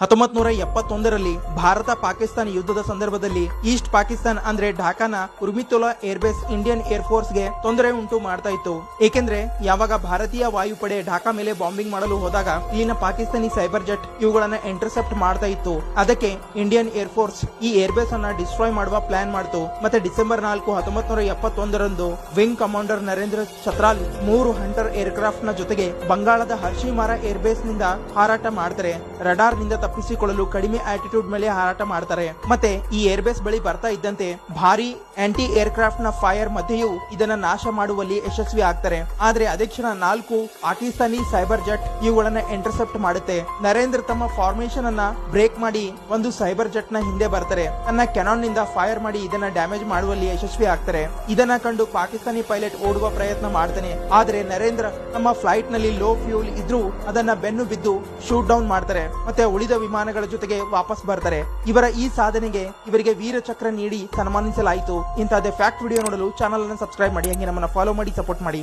1971ರಲ್ಲಿ ಭಾರತ ಪಾಕಿಸ್ತಾನ ಯುದ್ಧದ ಸಂದರ್ಭದಲ್ಲಿ ಈಸ್ಟ್ ಪಾಕಿಸ್ತಾನ್ ಅಂದ್ರೆ ಢಾಕಾನ ಉರ್ಮಿತೋಲಾ ಏರ್ಬೇಸ್ ಇಂಡಿಯನ್ ಏರ್ ಫೋರ್ಸ್ ಗೆ ತೊಂದರೆ ಉಂಟು ಮಾಡ್ತಾ ಇತ್ತು. ಏಕೆಂದ್ರೆ ಯಾವಾಗ ಭಾರತೀಯ ವಾಯುಪಡೆ ಢಾಕಾ ಮೇಲೆ ಬಾಂಬಿಂಗ್ ಮಾಡಲು ಹೋದಾಗ ಇಲ್ಲಿನ ಪಾಕಿಸ್ತಾನಿ ಸೈಬರ್ ಜೆಟ್ ಇವುಗಳನ್ನ ಇಂಟರ್ಸೆಪ್ಟ್ ಮಾಡ್ತಾ ಇತ್ತು. ಅದಕ್ಕೆ ಇಂಡಿಯನ್ ಏರ್ ಫೋರ್ಸ್ ಈ ಏರ್ಬೇಸ್ ಅನ್ನ ಡಿಸ್ಟ್ರಾಯ್ ಮಾಡುವ ಪ್ಲಾನ್ ಮಾಡ್ತು. ಮತ್ತೆ ಡಿಸೆಂಬರ್ 4, 1971ರಂದು wing commander Narendra Chhatral 3 hunter aircraft ನ ಜೊತೆಗೆ ಬಂಗಾಳದ ಹರ್ಷಿಮಾರಾ ಏರ್ಬೇಸ್ ನಿಂದ ಹಾರಾಟ ಮಾಡ್ತಾರೆ. ರಡಾರ್ ನಿಂದ ತಪ್ಪಿಸಿಕೊಳ್ಳಲು ಕಡಿಮೆ ಆಟಿಟ್ಯೂಡ್ ಮೇಲೆ ಹಾರಾಟ ಮಾಡ್ತಾರೆ. ಮತ್ತೆ ಈ ಏರ್ಬೇಸ್ ಬಳಿ ಬರ್ತಾ ಇದ್ದಂತೆ ಭಾರಿ ಆಂಟಿ ಏರ್ಕ್ರಾಫ್ಟ್ ನ ಫೈರ್ ಮಧ್ಯೆಯೂ ಇದನ್ನ ನಾಶ ಮಾಡುವಲ್ಲಿ ಯಶಸ್ವಿ ಆಗ್ತಾರೆ. ಆದ್ರೆ ಅದೇ ಕ್ಷಣ 4 ಪಾಕಿಸ್ತಾನಿ ಸೈಬರ್ ಜೆಟ್ ಇವುಗಳನ್ನ ಇಂಟರ್ಸೆಪ್ಟ್ ಮಾಡುತ್ತೆ. ನರೇಂದ್ರ ತಮ್ಮ ಫಾರ್ಮೇಶನ್ ಅನ್ನ ಬ್ರೇಕ್ ಮಾಡಿ ಒಂದು ಸೈಬರ್ ಜೆಟ್ ನ ಹಿಂದೆ ಬರ್ತಾರೆ. ತನ್ನ ಕೆನಾನ್ ನಿಂದ ಫೈರ್ ಮಾಡಿ ಇದನ್ನ ಡ್ಯಾಮೇಜ್ ಮಾಡುವಲ್ಲಿ ಯಶಸ್ವಿ ಆಗ್ತಾರೆ. ಇದನ್ನ ಕಂಡು ಪಾಕಿಸ್ತಾನಿ ಪೈಲಟ್ ಓಡುವ ಪ್ರಯತ್ನ ಮಾಡ್ತಾನೆ. ಆದ್ರೆ ನರೇಂದ್ರ ತಮ್ಮ ಫ್ಲೈಟ್ ನಲ್ಲಿ ಲೋ ಫ್ಯೂಲ್ ಇದ್ರೂ ಅದನ್ನ ಬೆನ್ನು ಬಿದ್ದು ಶೂಟ್ ಡೌನ್ ಮಾಡ್ತಾರೆ. ಮತ್ತೆ ಉಳಿದ ವಿಮಾನಗಳ ಜೊತೆಗೆ ವಾಪಸ್ ಬರ್ತಾರೆ. ಇವರ ಈ ಸಾಧನೆಗೆ ಇವರಿಗೆ ವೀರ ಚಕ್ರ ನೀಡಿ ಸನ್ಮಾನಿಸಲಾಯಿತು. ಇಂತಹದೇ ಫ್ಯಾಕ್ಟ್ ವಿಡಿಯೋ ನೋಡಲು ಚಾನಲ್ ಅನ್ನು ಸಬ್ಸ್ಕ್ರೈಬ್ ಮಾಡಿ, ಹಂಗೆ ನಮ್ಮನ್ನ ಫಾಲೋ ಮಾಡಿ, ಸಪೋರ್ಟ್ ಮಾಡಿ.